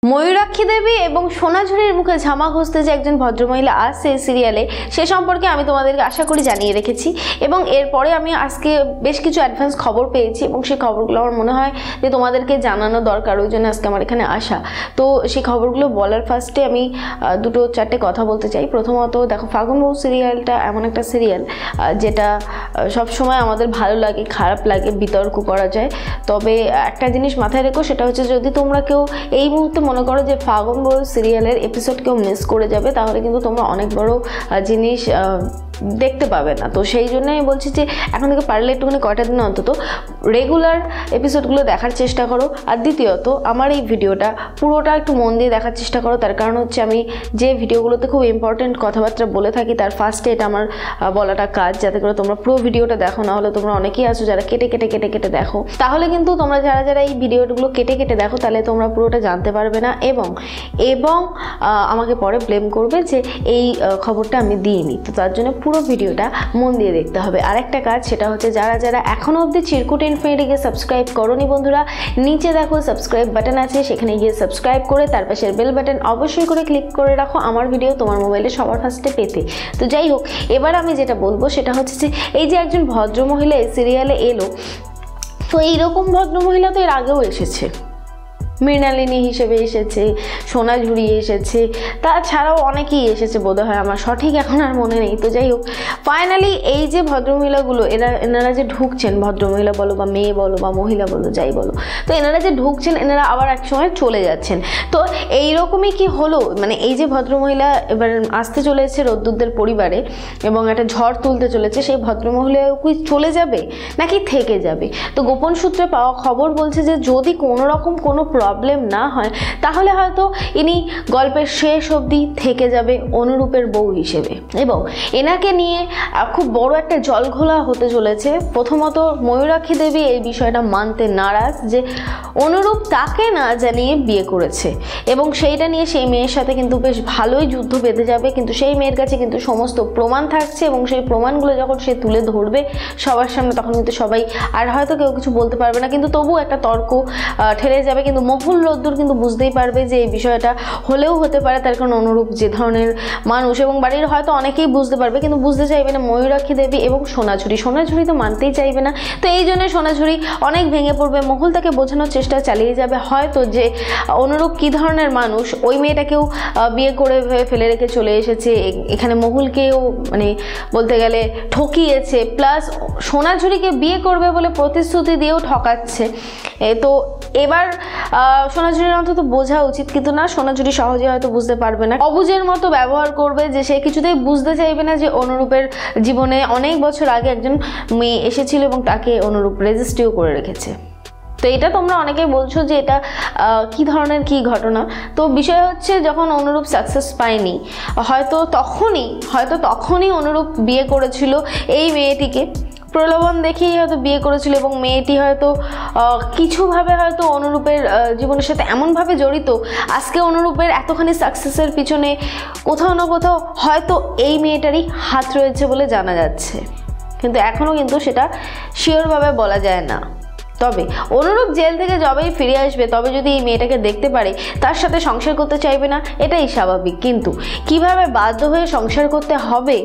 ময়ূরাক্ষী দেবী এবং সোনাঝুরির মুখে ঝামা ঘষতে যে একজন ভদ্রমহিলা আসছে এই সিরিয়ালে সে সম্পর্কে আমি তোমাদেরকে আশা করি জানিয়ে রেখেছি এবং এরপরে আমি আজকে বেশ কিছু অ্যাডভান্স খবর পেয়েছি এবং সেই খবরগুলো আমার মনে হয় যে তোমাদেরকে জানানো দরকার, ওই জন্য আজকে আমার এখানে আসা। তো সেই খবরগুলো বলার ফার্স্টে আমি দুটো চারটে কথা বলতে চাই। প্রথমত দেখো, ফাগুন বউ সিরিয়ালটা এমন একটা সিরিয়াল যেটা সবসময় আমাদের ভালো লাগে, খারাপ লাগে, বিতর্ক করা যায়। তবে একটা জিনিস মাথায় রেখো, সেটা হচ্ছে যদি তোমরা কেউ এই মুহূর্তে মনে করো যে ফাগুন বউ সিরিয়ালের এপিসোড কেউ মিস করে যাবে, তাহলে কিন্তু তোমরা অনেক বড় জিনিস দেখতে পাবে না। তো সেই জন্য আমি বলছি যে এখন থেকে পারলে একটুখানি কয়টা দিন অন্তত রেগুলার এপিসোডগুলো দেখার চেষ্টা করো। আর দ্বিতীয়ত, আমার এই ভিডিওটা পুরোটা একটু মন দিয়ে দেখার চেষ্টা করো। তার কারণ হচ্ছে আমি যে ভিডিওগুলোতে খুব ইম্পর্টেন্ট কথাবার্তা বলে থাকি তার ফার্স্টে এটা আমার বলাটা কাজ, যাতে করে তোমরা পুরো ভিডিওটা দেখো। না হলে তোমরা অনেকেই আছো যারা কেটে কেটে কেটে কেটে দেখো, তাহলে কিন্তু তোমরা যারা যারা এই ভিডিওগুলো কেটে কেটে দেখো তাহলে তোমরা পুরোটা জানতে পারবে না এবং আমাকে পরে ব্লেম করবে যে এই খবরটা আমি দিইনি। তো তার জন্য পুরো ভিডিওটা মন দিয়ে দেখতে হবে। আরেকটা কাজ, সেটা হচ্ছে যারা যারা এখনও অবধি চিরকুট ইনফিনিটিকে সাবস্ক্রাইব করোনি বন্ধুরা, নিচে দেখো সাবস্ক্রাইব বাটন আছে, সেখানে গিয়ে সাবস্ক্রাইব করে তার পাশের বেল বাটন অবশ্যই করে ক্লিক করে রাখো আমার ভিডিও তোমার মোবাইলে সবার ফার্স্টে পেতে। তো যাই হোক, এবার আমি যেটা বলবো সেটা হচ্ছে যে এই যে একজন ভদ্রমহিলা এই সিরিয়ালে এলো, তো এইরকম ভদ্রমহিলা তো এর আগেও এসেছে। মৃণালিনী হিসেবে এসেছে, সোনাঝুরি এসেছে, তাছাড়াও অনেকেই এসেছে বোধহয়, আমার সঠিক এখন আর মনে নেই। তো যাই হোক, ফাইনালি এই যে ভদ্রমহিলাগুলো এনারা যে ঢুকছেন, ভদ্রমহিলা বলো বা মেয়ে বলো বা মহিলা বলো যাই বলো, তো এনারা যে ঢুকছেন এনারা আবার এক সময় চলে যাচ্ছেন। তো এইরকমই কি হলো, মানে এই যে ভদ্রমহিলা এবার আসতে চলেছে রোদ্দুরদের পরিবারে এবং একটা ঝড় তুলতে চলেছে, সেই ভদ্রমহিলা কি চলে যাবে নাকি থেকে যাবে? তো গোপন সূত্রে পাওয়া খবর বলছে যে যদি কোনো রকম কোনো প্রবলেম না হয় তাহলে হয়তো ইনি গল্পের শেষ অবধি থেকে যাবে অনুরূপের বউ হিসেবে এবং এনাকে নিয়ে খুব বড় একটা জলঘোলা হতে চলেছে। প্রথমত ময়ূরাক্ষী দেবী এই বিষয়টা মানতে নারাজ যে অনুরূপ তাকে না জানিয়ে বিয়ে করেছে এবং সেইটা নিয়ে সেই মেয়ের সাথে কিন্তু বেশ ভালোই যুদ্ধ বেঁধে যাবে। কিন্তু সেই মেয়ের কাছে কিন্তু সমস্ত প্রমাণ থাকছে এবং সেই প্রমাণগুলো যখন সে তুলে ধরবে সবার সামনে, তখন কিন্তু সবাই আর হয়তো কেউ কিছু বলতে পারবে না, কিন্তু তবু একটা তর্ক ঠেলে যাবে। কিন্তু মহুল রোদ্দুর কিন্তু বুঝতেই পারবে যে এই বিষয়টা হলেও হতে পারে, তার কারণ অনুরূপ যে ধরনের মানুষ এবং বাড়ির হয়তো অনেকেই বুঝতে পারবে, কিন্তু বুঝতে চাইবে না ময়ূরাক্ষী দেবী এবং সোনাঝুরি তো মানতেই চাইবে না। তো এই জন্য সোনাঝুরি অনেক ভেঙে পড়বে। মহুল তাকে বোঝানোর চেষ্টা চালিয়ে যাবে হয়তো যে অনুরূপ কী ধরনের মানুষ, ওই মেয়েটাকেও বিয়ে করে ফেলে রেখে চলে এসেছে, এখানে মহুলকেও মানে বলতে গেলে ঠকিয়েছে, প্লাস সোনাঝুরিকে বিয়ে করবে বলে প্রতিশ্রুতি দিয়েও ঠকাচ্ছে। তো এবার সোনাঝুরির অন্তত বোঝা উচিত, কিন্তু না, সোনাঝুরি সহজে হয়তো বুঝতে পারবে না, অবুঝের মতো ব্যবহার করবে যে সে কিছুতেই বুঝতে চাইবে না যে অনুরূপের জীবনে অনেক বছর আগে একজন মেয়ে এসেছিল এবং তাকে অনুরূপ রেজিস্ট্রিও করে রেখেছে। তো এটা তোমরা অনেকেই বলছো যে এটা কি ধরনের কি ঘটনা। তো বিষয় হচ্ছে যখন অনুরূপ সাকসেস পায়নি হয়তো তখনই অনুরূপ বিয়ে করেছিল এই মেয়েটিকে, প্রলোভন দেখেই হয়তো বিয়ে করেছিল এবং মেয়েটি হয়তো কিছুভাবে হয়তো অনুরূপের জীবনের সাথে এমনভাবে জড়িত, আজকে অনুরূপের এতখানি সাকসেসের পিছনে কোথাও না কোথাও হয়তো এই মেয়েটারই হাত রয়েছে বলে জানা যাচ্ছে, কিন্তু এখনও কিন্তু সেটা শিওরভাবে বলা যায় না। তবে অনুরূপ জেল থেকে যবেই ফিরে আসবে তবে যদি এই মেয়েটাকে দেখতে পারে তার সাথে সংসার করতে চাইবে না, এটাই স্বাভাবিক। কিন্তু কিভাবে বাধ্য হয়ে সংসার করতে হবে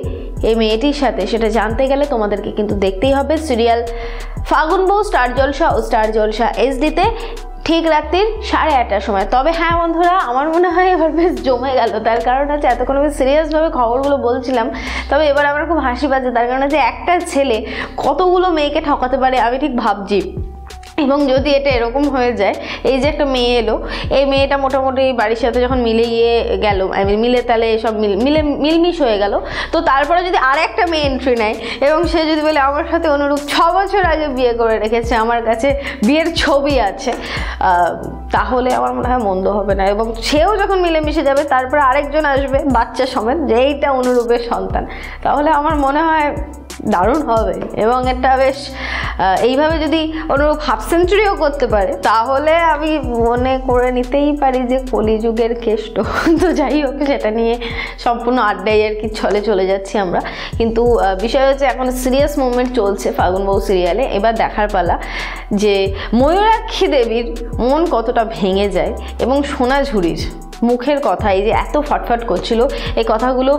এই মেয়েটির সাথে সেটা জানতে গেলে তোমাদেরকে কিন্তু দেখতেই হবে সিরিয়াল ফাগুন বউ স্টার জলসা ও স্টার জলসা এইচডিতে ঠিক রাত্রির 8:30টার সময়। তবে হ্যাঁ বন্ধুরা, আমার মনে হয় এবার বেশ জমে গেল, তার কারণ হচ্ছে এতক্ষণ আমি সিরিয়াসভাবে খবরগুলো বলছিলাম, তবে এবার আমার খুব হাসি পাচ্ছে, তার কারণ হচ্ছে একটা ছেলে কতগুলো মেয়েকে ঠকাতে পারে আমি ঠিক ভাবছি। এবং যদি এটা এরকম হয়ে যায়, এই যে একটা মেয়ে এলো, এই মেয়েটা মোটামুটি বাড়ির সাথে যখন মিলে গেল, মিলে তালে সব মিলমিশ হয়ে গেল, তো তারপরে যদি আর একটা মেয়ে এন্ট্রি নেয় এবং সে যদি বলে আমার সাথে অনুরূপ 6 বছর আগে বিয়ে করে রেখেছে, আমার কাছে বিয়ের ছবি আছে, তাহলে আমার মনে হয় মন্দ হবে না। এবং সেও যখন মিলেমিশে যাবে তারপরে আরেকজন আসবে বাচ্চা সমেত যে এইটা অনুরূপের সন্তান, তাহলে আমার মনে হয় দারুণ হবে। এবং এটা বেশ এইভাবে যদি অনুরূপ হাফ সেঞ্চুরিও করতে পারে তাহলে আমি মনে করে নিতেই পারি যে কলিযুগের কেষ্ট। তো যাই হোক, সেটা নিয়ে সম্পূর্ণ আড্ডায় আর কি ছলে চলে যাচ্ছি আমরা। কিন্তু বিষয় হচ্ছে এখন সিরিয়াস মুভমেন্ট চলছে ফাগুন বউ সিরিয়ালে। এবার দেখার পালা যে ময়ূরাক্ষী দেবীর মন কতটা ভেঙে যায় এবং সোনাঝুরির মুখের কথা, এই যে এত ফটফট করছিল, এই কথাগুলো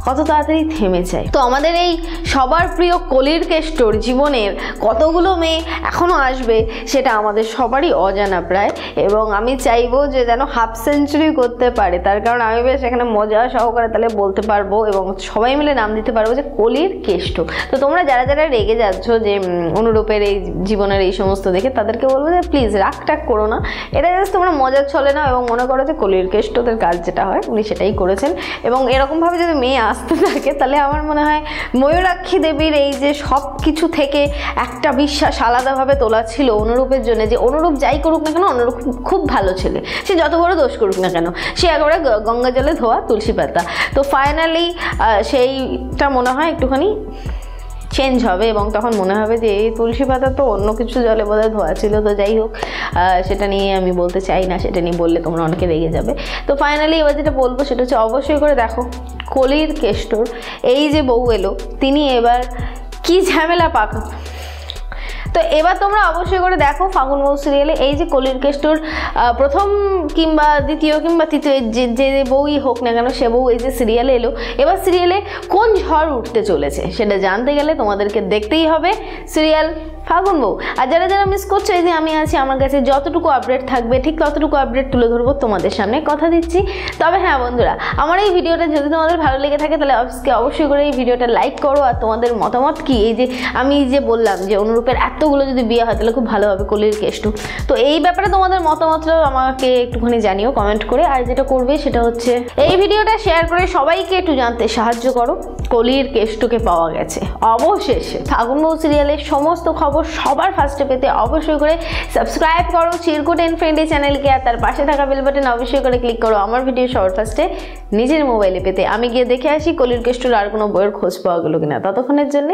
কত তাড়াতাড়ি থেমে যায়। তো আমাদের এই সবার প্রিয় কলির কেষ্টর জীবনের কতগুলো মেয়ে এখনও আসবে সেটা আমাদের সবারই অজানা প্রায়। এবং আমি চাইবো যে যেন হাফ সেঞ্চুরি করতে পারে, তার কারণ আমি বেশ এখানে মজা সহকারে তাহলে বলতে পারবো এবং সবাই মিলে নাম দিতে পারবো যে কলির কেষ্ট। তো তোমরা যারা যারা রেগে যাচ্ছ যে অনুরূপের এই জীবনের এই সমস্ত দেখে, তাদেরকে বলবো যে প্লিজ রাগ টাগ করো না, এটা জাস্ট তোমরা মজার ছলে না এবং মনে করো যে কলির কেষ্টদের কাজ যেটা হয় উনি সেটাই করেছেন। এবং এরকমভাবে যদি মেয়ে আসতে থাকে তাহলে আমার মনে হয় ময়ূরাক্ষী দেবীর এই যে সব কিছু থেকে একটা বিশ্বাস আলাদাভাবে তোলা ছিল অনুরূপের জন্য, যে অনুরূপ যাই করুক না কেন অনুরূপ খুব ভালো ছেলে, সে যত বড় দোষ করুক না কেন সে একেবারে গঙ্গা জলে ধোয়া তুলসী পাতা। তো ফাইনালি সেইটা মনে হয় একটুখানি চেঞ্জ হবে এবং তখন মনে হবে যে এই তুলসী পাতা তো অন্য কিছু জলে বোধহয় ধোয়া ছিল। তো যাই হোক, সেটা নিয়ে আমি বলতে চাই না, সেটা নিয়ে বললে তোমরা অনেকে রেগে যাবে। তো ফাইনালি এবার যেটা বলবো সেটা হচ্ছে অবশ্যই করে দেখো কলির কেষ্টর এই যে বউ এলো তিনি এবার কি ঝামেলা পাকা। তো এবার তোমরা অবশ্যই করে দেখো ফাগুন বউ সিরিয়ালে এই যে কলির কেষ্টর প্রথম কিংবা দ্বিতীয় কিংবা তৃতীয় যে বউই হোক না কেন সে বউ এই যে সিরিয়ালে এলো, এবার সিরিয়ালে কোন ঝড় উঠতে চলেছে সেটা জানতে গেলে তোমাদেরকে দেখতেই হবে সিরিয়াল ফাগুন বউ। আর যারা যারা মিস করছো, এই যে আমি আছি, আমার কাছে যতটুকু আপডেট থাকবে ঠিক ততটুকু আপডেট তুলে ধরবো তোমাদের সামনে, কথা দিচ্ছি। তবে হ্যাঁ বন্ধুরা, আমার এই ভিডিওটা যদি তোমাদের ভালো লেগে থাকে তাহলে অবশ্যই করে এই ভিডিওটা লাইক করো। আর তোমাদের মতামত কি, এই যে আমি যে বললাম যে অনুরূপের এতগুলো যদি বিয়ে হয় তাহলে খুব ভালো হবে কলির কেষ্ট, তো এই ব্যাপারে তোমাদের মতামতটাও আমাকে একটুখানি জানিও কমেন্ট করে। আর যেটা করবে সেটা হচ্ছে এই ভিডিওটা শেয়ার করে সবাইকে একটু জানতে সাহায্য করো কলির কেষ্টকে পাওয়া গেছে। অবশেষে ফাগুন বউ সিরিয়ালের সমস্ত খবর সবার ফার্স্টে পেতে অবশ্যই করে সাবস্ক্রাইব করো চিরকুট এন্ড ফ্রেন্ড এই চ্যানেলকে, আর তার পাশে থাকা বেল বাটন অবশ্যই করে ক্লিক করো আমার ভিডিও সবার ফার্স্টে নিজের মোবাইলে পেতে। আমি গিয়ে দেখে আসি কলির কেষ্টর আর কোনো বইয়ের খোঁজ পাওয়া গেল কিনা, ততক্ষণের জন্য